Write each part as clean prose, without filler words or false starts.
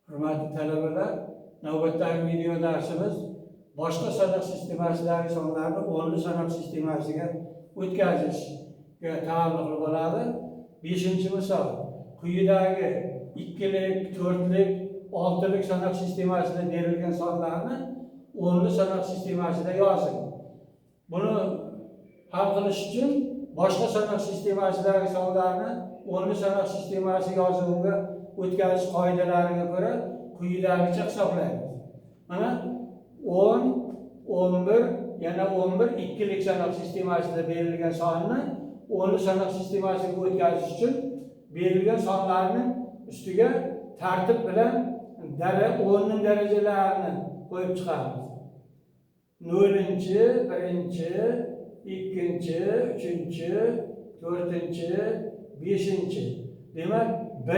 Hürmetli talebeler, navbatdagi video dersimiz boshqa sanoq sistemasidagi sonlarni o'nli sanoq sistemasiga o'tkazishga taalluqli bo'ladi. 5-misol. Quyidagi 2lik, 4lik, 6lik sanoq sistemasida berilgan sonlarni o'nli sanoq sistemasida yozing. Buni hal qilish uchun boshqa sanoq sistemasidagi sonlarni o'nli sanoq sistemasiga yozuviga o'tkazish qoidalariga ko'ra quyidagicha hisoblaymiz. Mana 10, 11, yana 11 2lik sanoq sistemasida berilgan sonni o'nli sanoq sistemasiga o'tkazish uchun berilgan sonlarning ustiga tartib bilan 10ning darajalarini qo'yib chiqamiz. 0-chi, 1-chi, 2-chi, 3-chi, 4-chi, 5-chi. Demak, 1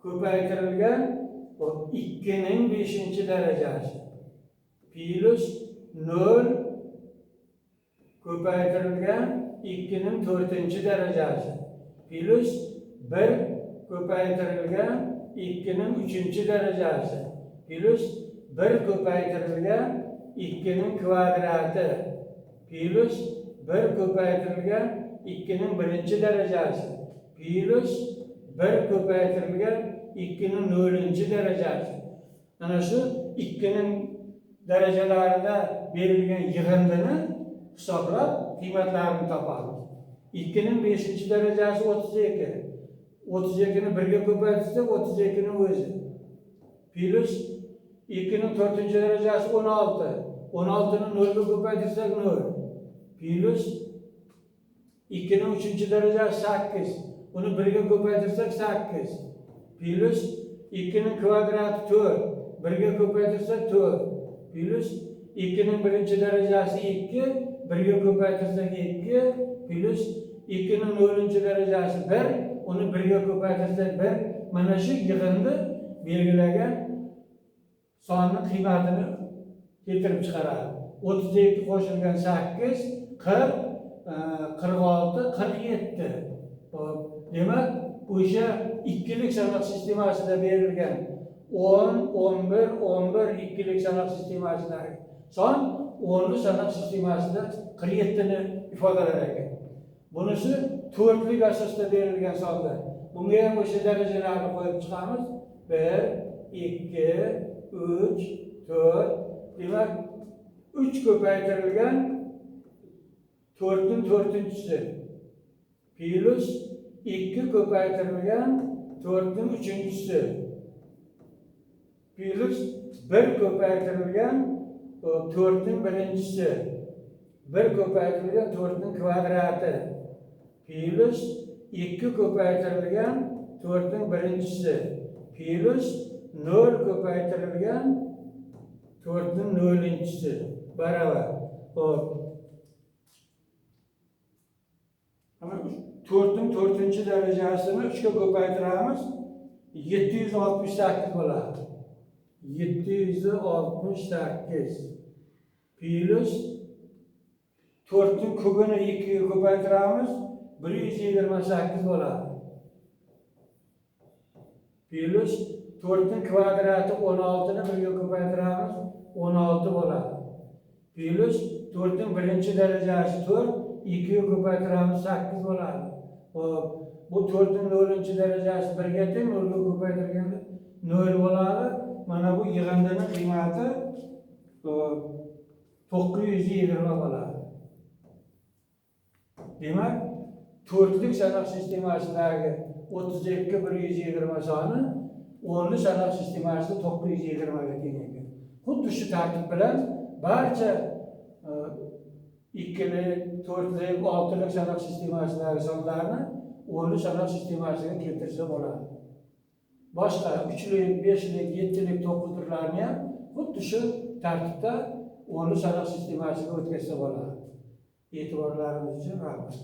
ko'paytirilgan 2ning 5-chi darajasi plus 0 ko'paytirilgan 2ning 4-chi darajasi plus 1 ko'paytirilgan 2ning 3-chi darajasi plus 1 ko'paytirilgan 2ning kvadrati plus 1 ko'paytirilgan 2ning 1-chi darajasi plus 1 ko'paytirilgan 2ning 0-chi darajasi. Mana shu 2ning darajalarida berilgan yig'indini hisoblab qiymatlarini topamiz. 2ning 5-chi darajasi 32. 32ni 1 ga ko'paytirsak 32 ning o'zi. Plus 2ning 4-chi darajasi 16. 16 ni 0 ga ko'paytirsak 0. Plus 2ning 3-chi darajasi 8. Uni 1 ga ko'paytirsak 8. Plus 2ning kvadrati 4. 1 ga ko'paytirsak 4. Plus 2ning 1-chi darajasi 2. 1 ga ko'paytirsak 2. Plus 2ning 0-chi darajasi 1. Uni 1 ga ko'paytirsak 1. Mana shu yig'indi belgilagan sonning qiymatini keltirib chiqaradi. 32 qo'shilgan 8, 40, 46, 47. Demak, o'sha 2lik sanoq sistemasida berilgan 10, 11, 11 2lik sanoq sistemasidagi son 10lik sanoq sistemasida 47 ni ifodalar ekan. Bunisi 4lik asosda berilgan sonlar. Bunga ham o'sha darajalarni qo'yib chiqamiz. 1, 2, 3, 4. Demak, 3 ko'paytirilgan 4ning 4-chisi plus 2 ko'paytirilgan 4ning 3-chisi plus 1 ko'paytirilgan 4ning 1-chisi 1 ko'paytirilgan 4ning kvadrati plus 2 ko'paytirilgan 4ning 1-chisi plus 0 ko'paytirilgan 4ning 0-chisi baravar. Xo'p. Ana 4ning 4-chi darajasini 3 ga ko'paytiramiz. 768 bo'ladi. 768 plus 4ning kubini 2 ga ko'paytiramiz. 128 bo'ladi. Plus 4ning kvadrati 16 ni 1 ga ko'paytiramiz. 16 bo'ladi. Plus 4ning 1-chi darajasi 4, 2 ga ko'paytiramiz 8 bo'ladi. Xo'p, bu 4ning 0-chi darajasi 1 ga teng, 0 ga ko'paytirganda 0 bo'ladi. Mana bu yig'indining qiymati 920 bo'ladi. Demak, 4lik sanoq sistemasidagi 32 120 soni 10lik sanoq sistemasida 920 ga teng ekan. Xuddi shu tartib bilan barcha 2lik, 4lik, 6lik sanoq sistemasidagi sonlarni 10lik sanoq sistemasiga keltirsa bo'ladi. Boshqa 3lik, 5lik, 7lik, 9liklarni ham xuddi shu tartibda 10lik sanoq sistemasiga o'tkazsa bo'ladi. E'tiborlaringiz uchun rahmat.